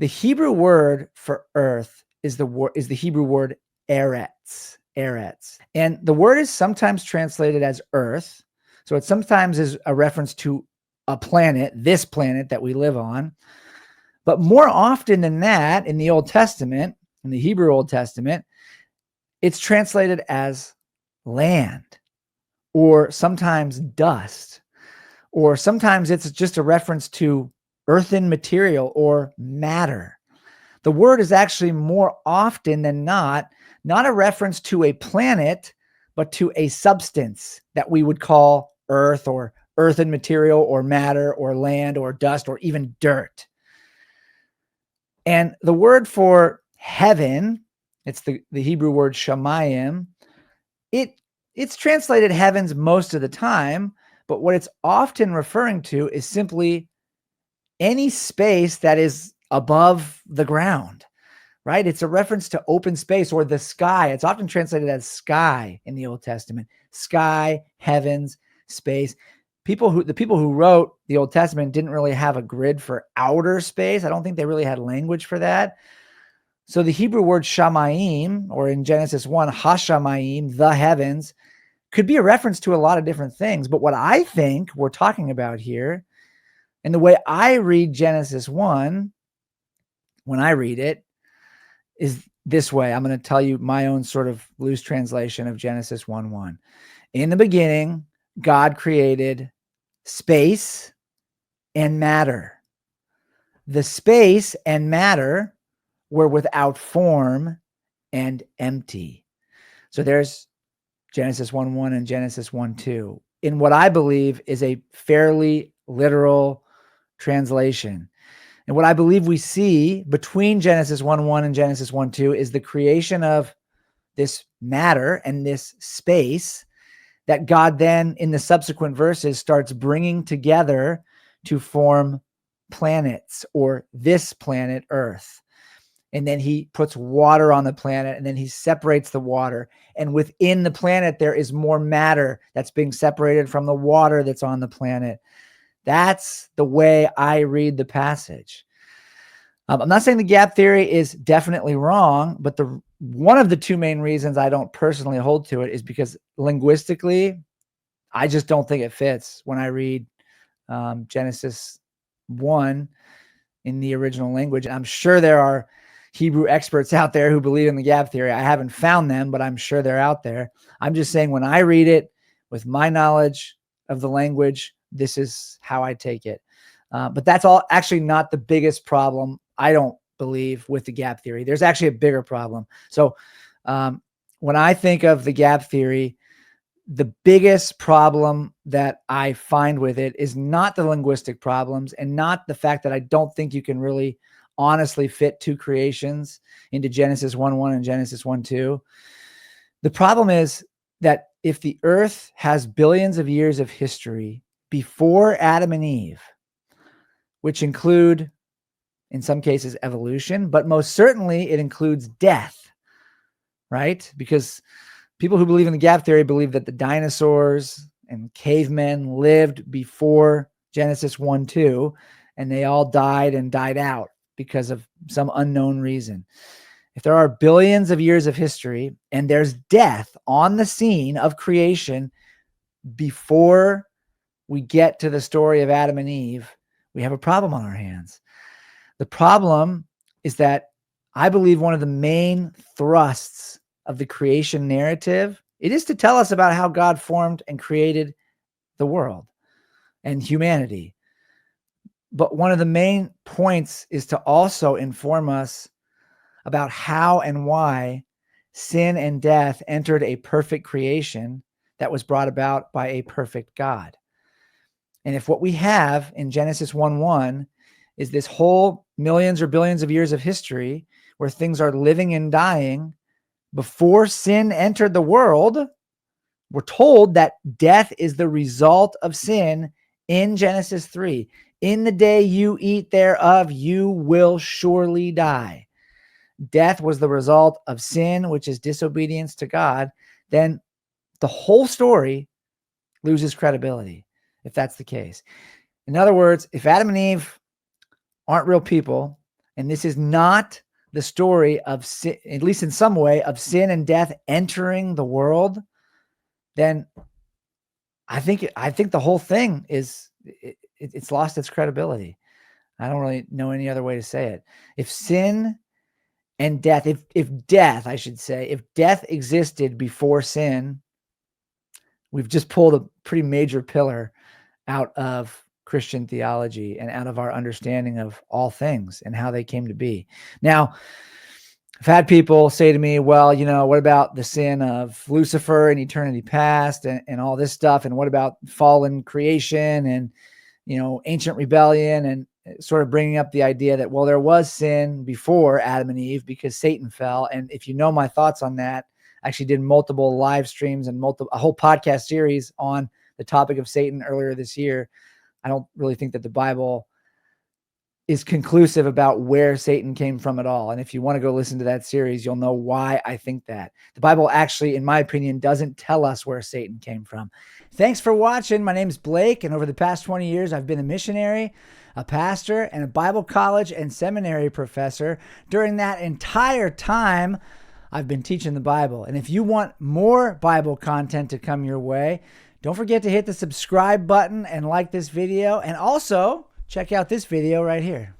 The Hebrew word for earth is the Hebrew word eretz, eretz. And the word is sometimes translated as earth. So it sometimes is a reference to a planet, this planet that we live on. But more often than that, in the Old Testament, in the Hebrew Old Testament, it's translated as land, or sometimes dust, or sometimes it's just a reference to earthen material or matter. The word is actually more often than not a reference to a planet, but to a substance that we would call earth or earthen material or matter or land or dust or even dirt. And the word for heaven, it's the Hebrew word shamayim, it's translated heavens most of the time, but what it's often referring to is simply any space that is above the ground, right? It's a reference to open space or the sky. It's often translated as sky in the Old Testament. Sky, heavens, space. The people who wrote the Old Testament didn't really have a grid for outer space. I don't think they really had language for that. So the Hebrew word shamayim, or in Genesis 1, hashamayim, the heavens, could be a reference to a lot of different things. But what I think we're talking about here, and the way I read Genesis 1, when I read it, is this way. I'm going to tell you my own sort of loose translation of Genesis 1:1. In the beginning, God created space and matter. The space and matter were without form and empty. So there's Genesis 1:1 and Genesis 1:2 in what I believe is a fairly literal translation. And what I believe we see between Genesis 1:1 and Genesis 1:2 is the creation of this matter and this space that God then in the subsequent verses starts bringing together to form planets, or this planet Earth. And then he puts water on the planet, and then he separates the water. And within the planet, there is more matter that's being separated from the water that's on the planet. That's the way I read the passage. I'm not saying the gap theory is definitely wrong, but one of the two main reasons I don't personally hold to it is because linguistically, I just don't think it fits when I read Genesis 1 in the original language. And I'm sure there are Hebrew experts out there who believe in the gap theory. I haven't found them, but I'm sure they're out there. I'm just saying when I read it with my knowledge of the language, this is how I take it. But that's all actually not the biggest problem, I don't believe, with the gap theory. There's actually a bigger problem. So when I think of the gap theory, the biggest problem that I find with it is not the linguistic problems and not the fact that I don't think you can really honestly fit two creations into Genesis 1:1 and Genesis 1:2. The problem is that if the earth has billions of years of history before Adam and Eve, which include, in some cases, evolution, but most certainly it includes death, right? Because people who believe in the gap theory believe that the dinosaurs and cavemen lived before Genesis 1:2, and they all died and died out because of some unknown reason. If there are billions of years of history and there's death on the scene of creation before we get to the story of Adam and Eve, we have a problem on our hands. The problem is that I believe one of the main thrusts of the creation narrative, it is to tell us about how God formed and created the world and humanity. But one of the main points is to also inform us about how and why sin and death entered a perfect creation that was brought about by a perfect God. And if what we have in Genesis 1:1 is this whole millions or billions of years of history where things are living and dying before sin entered the world, we're told that death is the result of sin in Genesis 3. In the day you eat thereof, you will surely die. Death was the result of sin, which is disobedience to God. Then the whole story loses credibility if that's the case. In other words, if Adam and Eve aren't real people and this is not the story of sin, at least in some way, of sin and death entering the world, then I think the whole thing is it's lost its credibility. I don't really know any other way to say it. If sin and death, if death, I should say, if death existed before sin, we've just pulled a pretty major pillar out of Christian theology and out of our understanding of all things and how they came to be. Now, I've had people say to me, well, you know, what about the sin of Lucifer in eternity past and all this stuff? And what about fallen creation and, you know, ancient rebellion, and sort of bringing up the idea that, well, there was sin before Adam and Eve because Satan fell. And if you know my thoughts on that, I actually did multiple live streams and a whole podcast series on the topic of Satan earlier this year. I don't really think that the Bible is conclusive about where Satan came from at all. And if you want to go listen to that series, you'll know why I think that. The Bible actually, in my opinion, doesn't tell us where Satan came from. Thanks for watching. My name's Blake, and over the past 20 years, I've been a missionary, a pastor, and a Bible college and seminary professor. During that entire time, I've been teaching the Bible. And if you want more Bible content to come your way, don't forget to hit the subscribe button and like this video, and also check out this video right here.